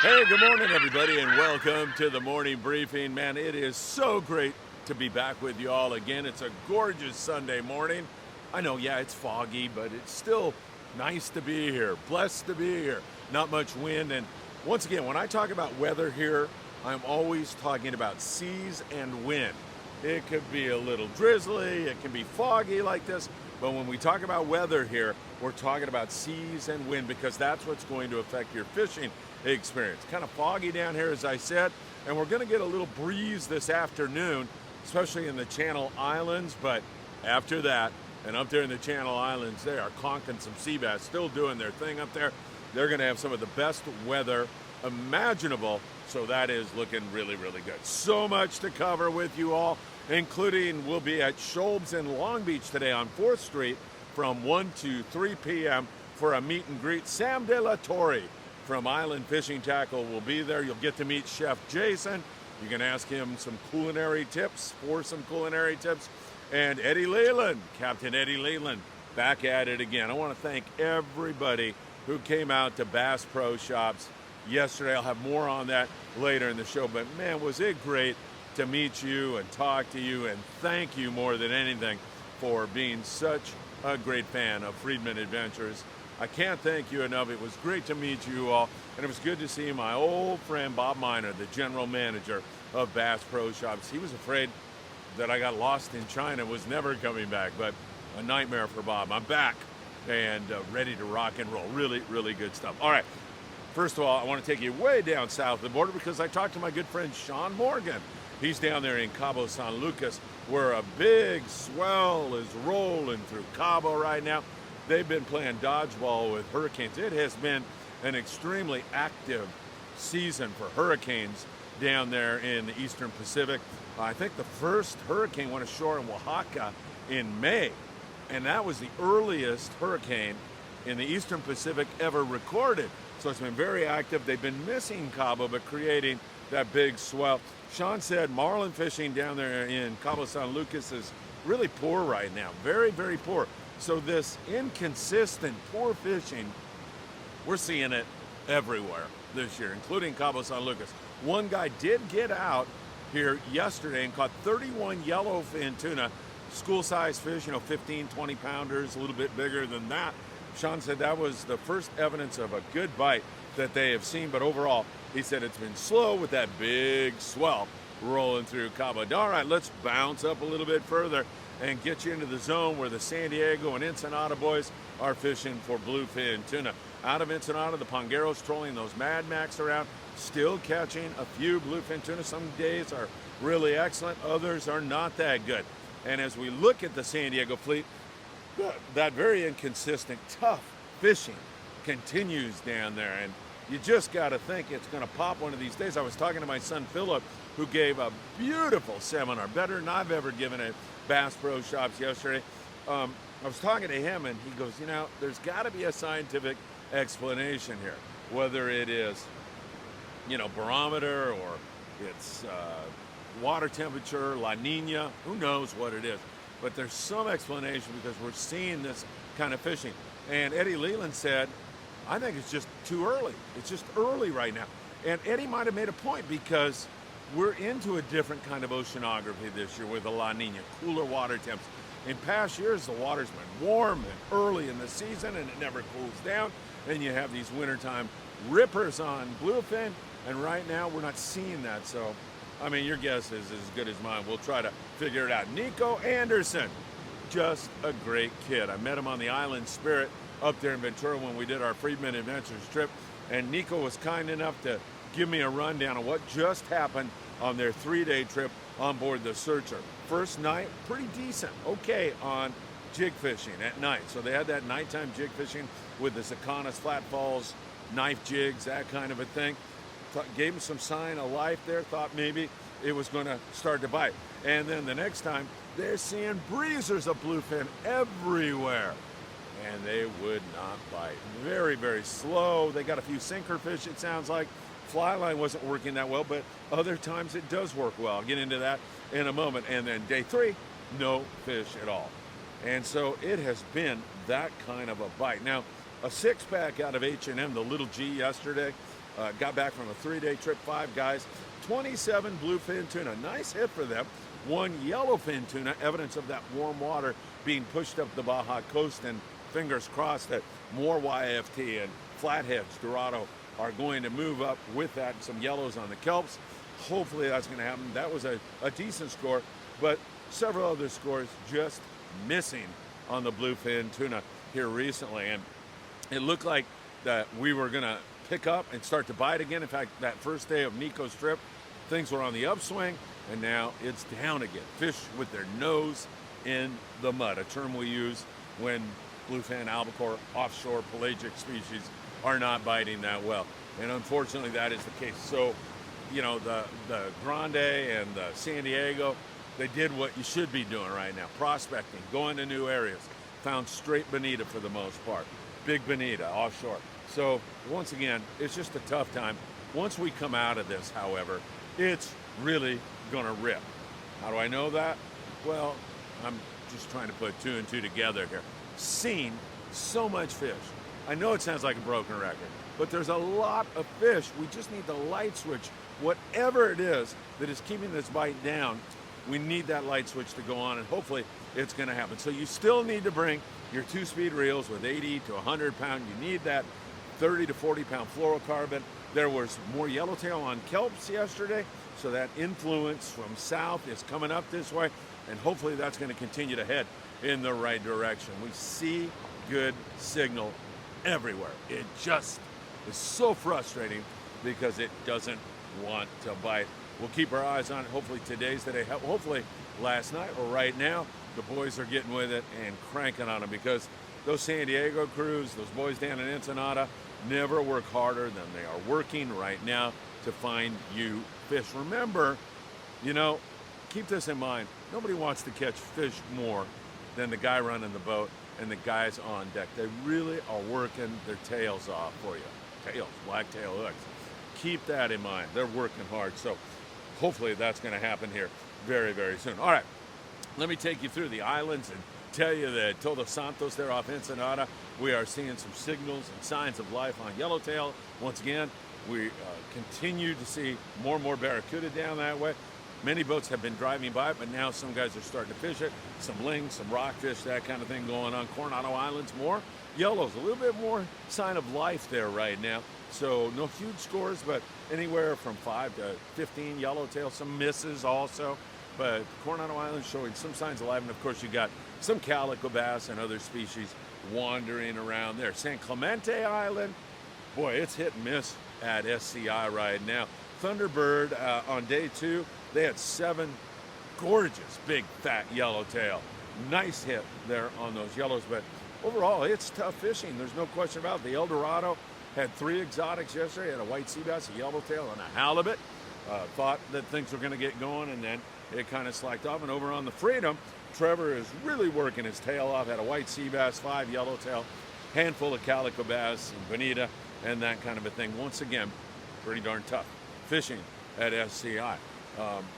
Hey, good morning, everybody, and welcome to the morning briefing. Man, it is so great to be back with you all again. It's a gorgeous Sunday morning. I know, yeah, it's foggy, but it's still nice to be here. Blessed to be here. Not much wind. And once again, when I talk about weather here, I'm always talking about seas and wind. It could be a little drizzly, it can be foggy like this, but when we talk about weather here, we're talking about seas and wind because that's what's going to affect your fishing experience. Kind of foggy down here, as I said, and we're going to get a little breeze this afternoon, especially in the Channel Islands, but after that, and up there in the Channel Islands, they are conking some sea bass, still doing their thing up there. They're going to have some of the best weather imaginable, so that is looking really, really good. So much to cover with you all, including we'll be at Scholb's in Long Beach today on 4th Street from 1 to 3 p.m. for a meet and greet. Sam De La Torre from Island Fishing Tackle will be there. You'll get to meet Chef Jason. You can ask him some culinary tips, and Eddie Leland, Captain Eddie Leland, back at it again. I want to thank everybody who came out to Bass Pro Shops yesterday. I'll have more on that later in the show, but man, was it great to meet you and talk to you, and thank you more than anything for being such a great fan of Friedman Adventures. I can't thank you enough. It was great to meet you all, and it was good to see my old friend Bob Miner, the general manager of Bass Pro Shops. He was afraid that I got lost in China, was never coming back, but a nightmare for Bob. I'm back and ready to rock and roll. Really, really good stuff. All right. First of all, I want to take you way down south of the border because I talked to my good friend Sean Morgan. He's down there in Cabo San Lucas, where a big swell is rolling through Cabo right now. They've been playing dodgeball with hurricanes. It has been an extremely active season for hurricanes down there in the Eastern Pacific. I think the first hurricane went ashore in Oaxaca in May, and that was the earliest hurricane in the Eastern Pacific ever recorded. So it's been very active. They've been missing Cabo, but creating that big swell. Sean said marlin fishing down there in Cabo San Lucas is really poor right now. Very, very poor. So this inconsistent, poor fishing, we're seeing it everywhere this year, including Cabo San Lucas. One guy did get out here yesterday and caught 31 yellowfin tuna, school-sized fish, 15, 20 pounders, a little bit bigger than that. Sean said that was the first evidence of a good bite that they have seen, but overall, he said it's been slow with that big swell rolling through Cabo. All right, let's bounce up a little bit further and get you into the zone where the San Diego and Ensenada boys are fishing for bluefin tuna. Out of Ensenada, the Pongueros trolling those Mad Max around, still catching a few bluefin tuna. Some days are really excellent, others are not that good. And as we look at the San Diego fleet, that very inconsistent, tough fishing continues down there, and you just got to think it's going to pop one of these days. I was talking to my son Philip, who gave a beautiful seminar, better than I've ever given at Bass Pro Shops yesterday. I was talking to him, and he goes, there's got to be a scientific explanation here, whether it is, barometer or it's water temperature, La Nina, who knows what it is. But there's some explanation because we're seeing this kind of fishing. And Eddie Leland said, I think it's just too early. It's just early right now. And Eddie might have made a point because we're into a different kind of oceanography this year with the La Nina, cooler water temps. In past years, the water's been warm and early in the season and it never cools down. And you have these wintertime rippers on bluefin. And right now, we're not seeing that. So, your guess is as good as mine. We'll try to figure it out. Nico Anderson, just a great kid. I met him on the Island Spirit up there in Ventura when we did our Friedman Adventures trip, and Nico was kind enough to give me a rundown of what just happened on their 3-day trip on board the Searcher. First night, pretty decent, okay on jig fishing at night. So they had that nighttime jig fishing with the Zacanas Flat Falls knife jigs, that kind of a thing. Gave him some sign of life there, thought maybe it was going to start to bite. And then the next time, they're seeing breezers of bluefin everywhere. And they would not bite. Very, very slow. They got a few sinker fish, it sounds like. Fly line wasn't working that well, but other times it does work well. I'll get into that in a moment. And then day 3, no fish at all. And so it has been that kind of a bite. Now, a 6-pack out of H&M, the little G yesterday, got back from a 3-day trip, 5 guys, 27 bluefin tuna, nice hit for them. 1 yellowfin tuna, evidence of that warm water being pushed up the Baja coast, and fingers crossed that more YFT and flatheads, Dorado, are going to move up with that, and some yellows on the kelps. Hopefully that's going to happen. That was a decent score, but several other scores just missing on the bluefin tuna here recently, and it looked like that we were going to pick up and start to bite again. In fact, that first day of Nico's trip, things were on the upswing, and now it's down again. Fish with their nose in the mud, a term we use when bluefin, albacore, offshore pelagic species are not biting that well. And unfortunately, that is the case. So, you know, the Grande and the San Diego, they did what you should be doing right now, prospecting, going to new areas. Found straight bonita for the most part, big bonita, offshore. So once again, it's just a tough time. Once we come out of this, however, it's really gonna rip. How do I know that? Well, I'm just trying to put 2 and 2 together here. Seen so much fish. I know it sounds like a broken record, but there's a lot of fish. We just need the light switch. Whatever it is that is keeping this bite down, we need that light switch to go on, and hopefully it's gonna happen. So you still need to bring your 2-speed reels with 80 to 100 pound. You need that 30 to 40 pound fluorocarbon. There was more yellowtail on kelps yesterday, so that influence from south is coming up this way, and hopefully that's going to continue to head in the right direction. We see good signal everywhere. It just is so frustrating because it doesn't want to bite. We'll keep our eyes on it. Hopefully today's the day. Hopefully last night or right now, the boys are getting with it and cranking on them, because those San Diego crews, those boys down in Ensenada, never work harder than they are working right now to find you fish. Remember, you know, keep this in mind. Nobody wants to catch fish more than the guy running the boat and the guys on deck. They really are working their tails off for you. Tails, blacktail hooks. Keep that in mind. They're working hard. So hopefully that's going to happen here very, very soon. All right, let me take you through the islands and tell you that Todos Santos there off Ensenada, we are seeing some signals and signs of life on yellowtail. Once again, we continue to see more and more barracuda down that way. Many boats have been driving by it, but now some guys are starting to fish it. Some lings, some rockfish, that kind of thing going on. Coronado Islands, more yellows, a little bit more sign of life there right now. So no huge scores, but anywhere from 5 to 15 yellowtail, some misses also. But Coronado Islands showing some signs of life, and of course you got some calico bass and other species wandering around there. San Clemente Island, boy, it's hit and miss at SCI right now. Thunderbird on day 2, they had 7 gorgeous big fat yellowtail. Nice hit there on those yellows, but overall it's tough fishing. There's no question about it. The El Dorado had 3 exotics yesterday. Had a white sea bass, a yellowtail, and a halibut. Thought that things were going to get going, and then it kind of slacked off. And over on the Freedom, Trevor is really working his tail off. Had a white sea bass, 5 yellowtail, handful of calico bass and bonita, and that kind of a thing. Once again, pretty darn tough fishing at SCI.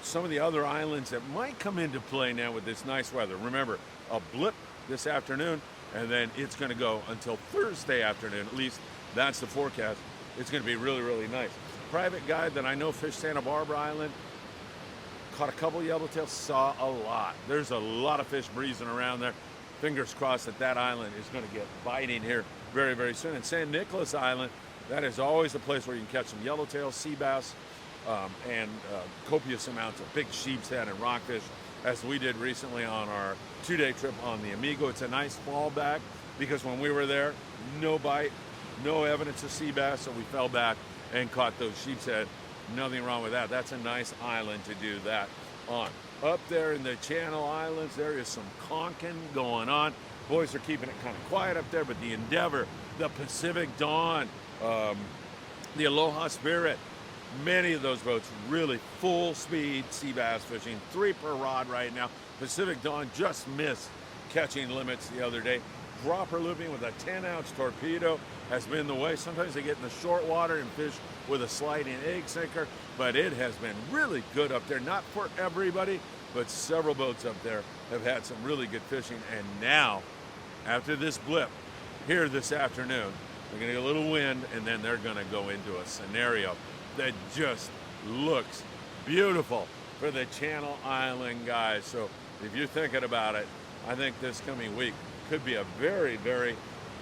Some of the other islands that might come into play now with this nice weather. Remember, a blip this afternoon, and then it's going to go until Thursday afternoon. At least that's the forecast. It's going to be really, really nice. Private guide that I know fished Santa Barbara Island, caught a couple yellowtails, saw a lot. There's a lot of fish breezing around there. Fingers crossed that that island is going to get biting here very, very soon. And San Nicolas Island, that is always a place where you can catch some yellowtail, sea bass, and copious amounts of big sheep's head and rockfish, as we did recently on our 2-day trip on the Amigo. It's a nice fallback because when we were there, no bite, no evidence of sea bass, so we fell back and caught those sheep's head. Nothing wrong with that. That's a nice island to do that on. Up there in the Channel Islands, there is some conking going on. Boys are keeping it kind of quiet up there, but the Endeavor, the Pacific Dawn, the Aloha Spirit, many of those boats really full speed sea bass fishing, 3 per rod right now. Pacific Dawn just missed catching limits the other day. Dropper looping with a 10-ounce torpedo has been the way. Sometimes they get in the short water and fish with a sliding egg sinker, but it has been really good up there. Not for everybody, but several boats up there have had some really good fishing. And now, after this blip here this afternoon, They're going to get a little wind, and then they're going to go into a scenario that just looks beautiful for the Channel Island guys. So if you're thinking about it, I think this coming week could be a very, very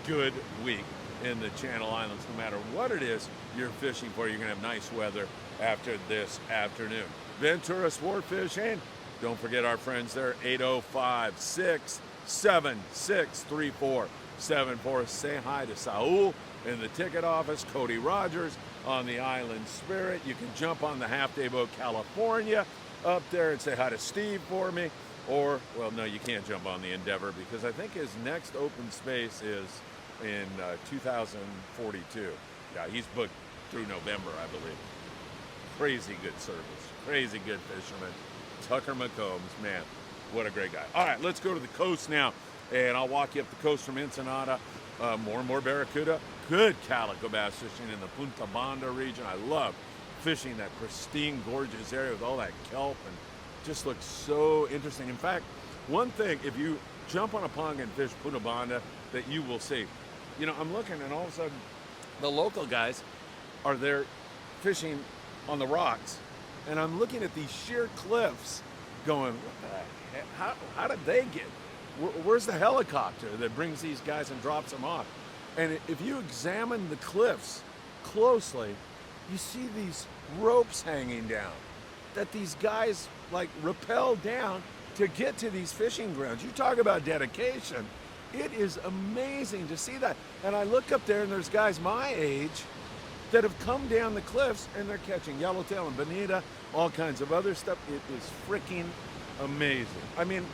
good week in the Channel Islands. No matter what it is you're fishing for, you're going to have nice weather after this afternoon. Ventura Sport Fishing, don't forget our friends there, 805-676-3474. Say hi to Saul in the ticket office, Cody Rogers on the Island Spirit. You can jump on the Half Day Boat California up there and say hi to Steve for me. Or, well, no, you can't jump on the Endeavor because I think his next open space is in 2042. Yeah, he's booked through November, I believe. Crazy good service, crazy good fisherman. Tucker McCombs, man, what a great guy. All right, let's go to the coast now, and I'll walk you up the coast from Ensenada. More and more barracuda. Good calico bass fishing in the Punta Banda region. I love fishing that pristine, gorgeous area with all that kelp, and just looks so interesting. In fact, one thing, if you jump on a pond and fish Punta Banda, that you will see, you know, I'm looking, and all of a sudden, the local guys are there fishing on the rocks, and I'm looking at these sheer cliffs going, what the heck? How did they get? Where's the helicopter that brings these guys and drops them off? And if you examine the cliffs closely, you see these ropes hanging down that these guys like rappel down to get to these fishing grounds. You talk about dedication. It is amazing to see that. And I look up there and there's guys my age that have come down the cliffs and they're catching yellowtail and bonita, all kinds of other stuff. It is freaking amazing. I mean,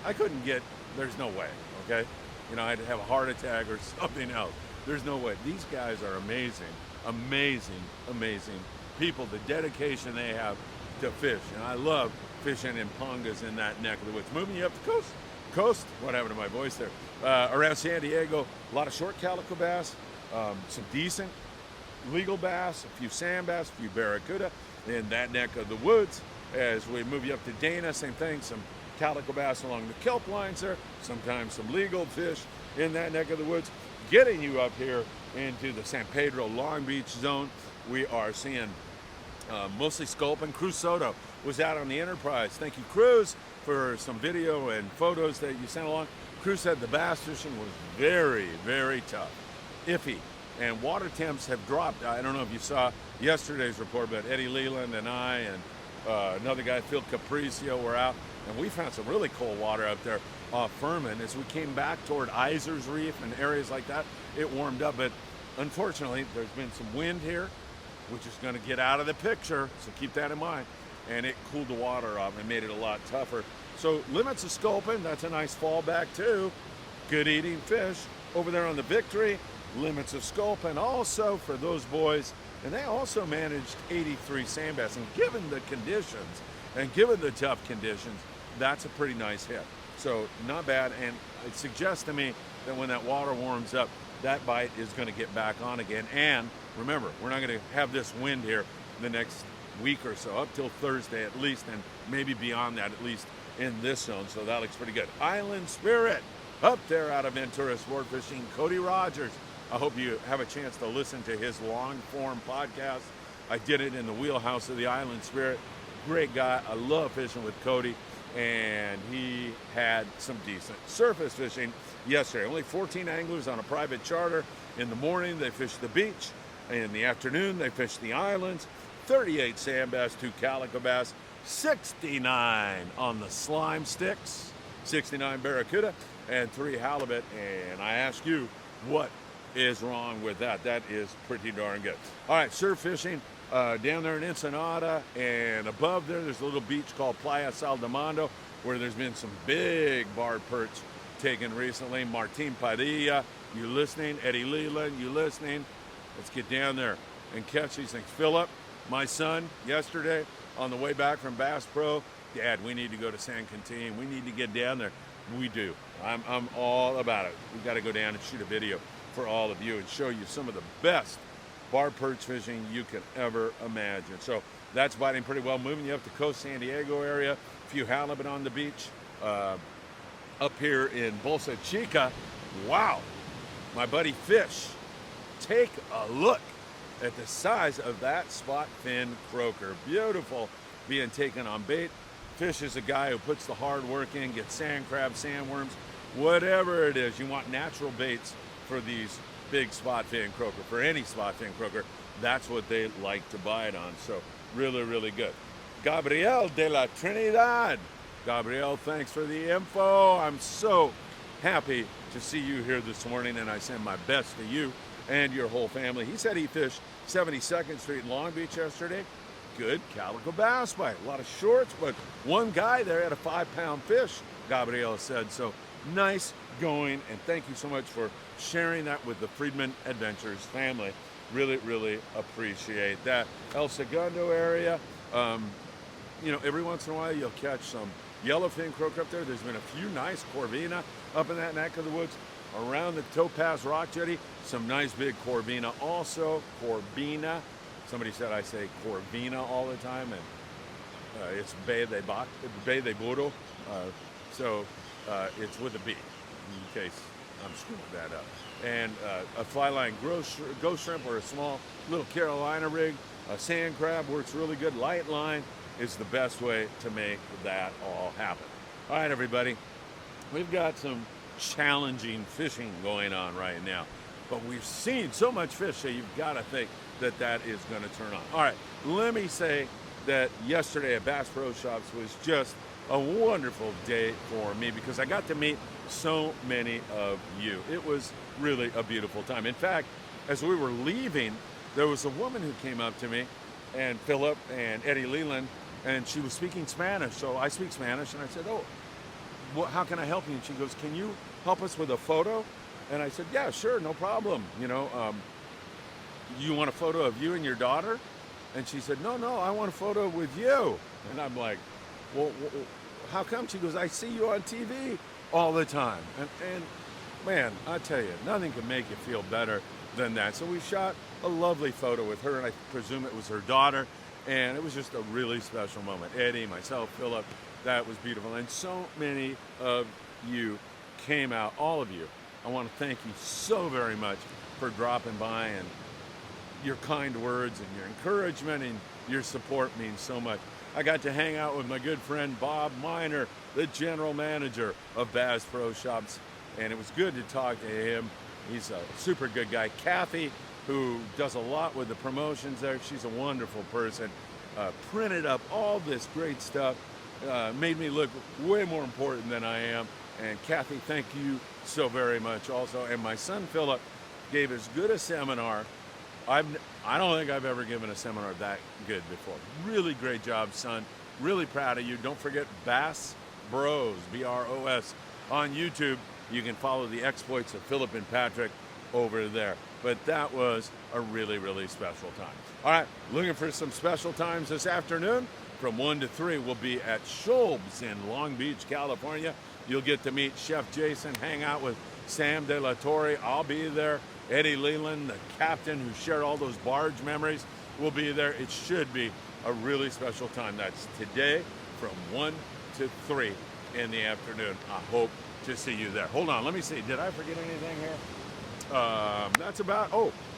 I couldn't get, there's no way, okay? You know, I'd have a heart attack or something else. There's no way. These guys are amazing, amazing, amazing people, the dedication they have to fish. And I love fishing in pongas in that neck of the woods. Moving you up the coast, what happened to my voice there? Around San Diego, a lot of short calico bass, some decent legal bass, a few sand bass, a few barracuda in that neck of the woods. As we move you up to Dana, same thing, some calico bass along the kelp lines there, sometimes some legal fish in that neck of the woods. Getting you up here into the San Pedro Long Beach zone, we are seeing mostly sculpin. Cruz Soto was out on the Enterprise. Thank you, Cruz, for some video and photos that you sent along. Cruz said the bass fishing was very, very tough, iffy, and water temps have dropped. I don't know if you saw yesterday's report, but Eddie Leland and I and another guy, Phil Capricio, were out, and we found some really cold water up there off Furman. As we came back toward Iser's Reef and areas like that, it warmed up, but unfortunately, there's been some wind here, which is going to get out of the picture, so keep that in mind, and it cooled the water off and made it a lot tougher. So limits of sculpin, that's a nice fallback too. Good eating fish. Over there on the Victory, limits of sculpin also for those boys, and they also managed 83 sand bass, and given the conditions and given the tough conditions, that's a pretty nice hit. So not bad, and it suggests to me that when that water warms up, that bite is going to get back on again. And remember, we're not going to have this wind here the next week or so, up till Thursday at least, and maybe beyond that, at least in this zone. So that looks pretty good. Island Spirit up there out of Ventura Sport Fishing, Cody Rogers. I hope you have a chance to listen to his long form podcast. I did it in the wheelhouse of the Island Spirit. Great guy. I love fishing with Cody, and he had some decent surface fishing yesterday. Only 14 anglers on a private charter. In the morning, they fished the beach. In the afternoon, they fished the islands. 38 sand bass, 2 calico bass, 69 on the slime sticks, 69 barracuda, and 3 halibut. And I ask you, what is wrong with that? That is pretty darn good. All right, surf fishing down there in Ensenada, and above there's a little beach called Playa Saldamando, where there's been some big barred perch taken recently. Martin Padilla, you listening? Eddie Leland, you listening? Let's get down there and catch these things. Philip, my son, yesterday on the way back from Bass Pro, Dad, we need to go to San Quintin. We need to get down there. We do. I'm all about it. We've got to go down and shoot a video for all of you and show you some of the best bar perch fishing you can ever imagine. So that's biting pretty well. Moving you up the coast San Diego area, a few halibut on the beach. Up here in Bolsa Chica, wow, my buddy Fish. Take a look at the size of that spot fin croaker. Beautiful being taken on bait. Fish is a guy who puts the hard work in, gets sand crabs, sandworms, whatever it is. You want natural baits for these big spot fin croaker, for any spot fin croaker. That's what they like to bite on. So really, really good. Gabriel de la Trinidad. Gabriel, thanks for the info. I'm so happy to see you here this morning, and I send my best to you and your whole family. He said he fished 72nd Street in Long Beach yesterday. Good calico bass bite. A lot of shorts, but one guy there had a 5-pound fish, Gabriel said. So nice going, and thank you so much for sharing that with the Friedman Adventures family. Really, really appreciate that. El Segundo area, you know, every once in a while you'll catch some yellowfin croaker up there. There's been a few nice corvina up in that neck of the woods. Around the Topaz Rock Jetty, some nice big corvina. Also, corvina. Somebody said I say corvina all the time, and it's Bay de Burro. So it's with a B, in case I'm screwing that up. And a fly line ghost shrimp or a small little Carolina rig. A sand crab works really good. Light line is the best way to make that all happen. All right, everybody. We've got some challenging fishing going on right now, but we've seen so much fish, so you've got to think that that is going to turn on. All right, let me say that yesterday at Bass Pro Shops was just a wonderful day for me because I got to meet so many of you. It was really a beautiful time. In fact, as we were leaving, there was a woman who came up to me, and Philip and Eddie Leland, and she was speaking Spanish. So I speak Spanish, and I said, oh, well, how can I help you? And she goes, can you help us with a photo? And I said, yeah, sure, no problem. You know, you want a photo of you and your daughter? And she said, no, I want a photo with you. And I'm like, well, how come? She goes, I see you on TV all the time. And man, I tell you, nothing can make you feel better than that. So we shot a lovely photo with her, and I presume it was her daughter. And it was just a really special moment. Eddie, myself, Philip, that was beautiful. And so many of you came out, all of you. I want to thank you so very much for dropping by, and your kind words and your encouragement and your support means so much. I got to hang out with my good friend Bob Miner, the general manager of Bass Pro Shops, and it was good to talk to him. He's a super good guy. Kathy, who does a lot with the promotions there, she's a wonderful person. Printed up all this great stuff, made me look way more important than I am. And Kathy, thank you so very much also. And my son Philip gave as good a seminar. I don't think I've ever given a seminar that good before. Really great job, son. Really proud of you. Don't forget Bass Bros, B-R-O-S, on YouTube. You can follow the exploits of Philip and Patrick over there. But that was a really, really special time. All right, looking for some special times this afternoon. From 1 to 3, we'll be at Schulb's in Long Beach, California. You'll get to meet Chef Jason, hang out with Sam De La Torre. I'll be there. Eddie Leland, the captain who shared all those barge memories, will be there. It should be a really special time. That's today from 1 to 3 in the afternoon. I hope to see you there. Hold on, let me see. Did I forget anything here? That's about,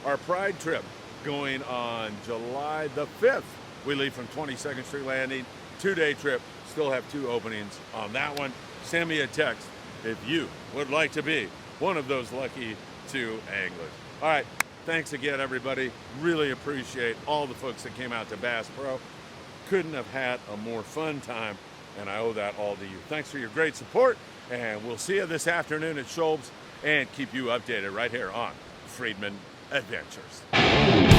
our Pride trip going on July the 5th. We leave from 22nd Street Landing, 2-day trip. Still have 2 openings on that one. Send me a text if you would like to be one of those lucky 2 anglers. All right, thanks again, everybody. Really appreciate all the folks that came out to Bass Pro. Couldn't have had a more fun time, and I owe that all to you. Thanks for your great support, and we'll see you this afternoon at Schulb's and keep you updated right here on Friedman Adventures.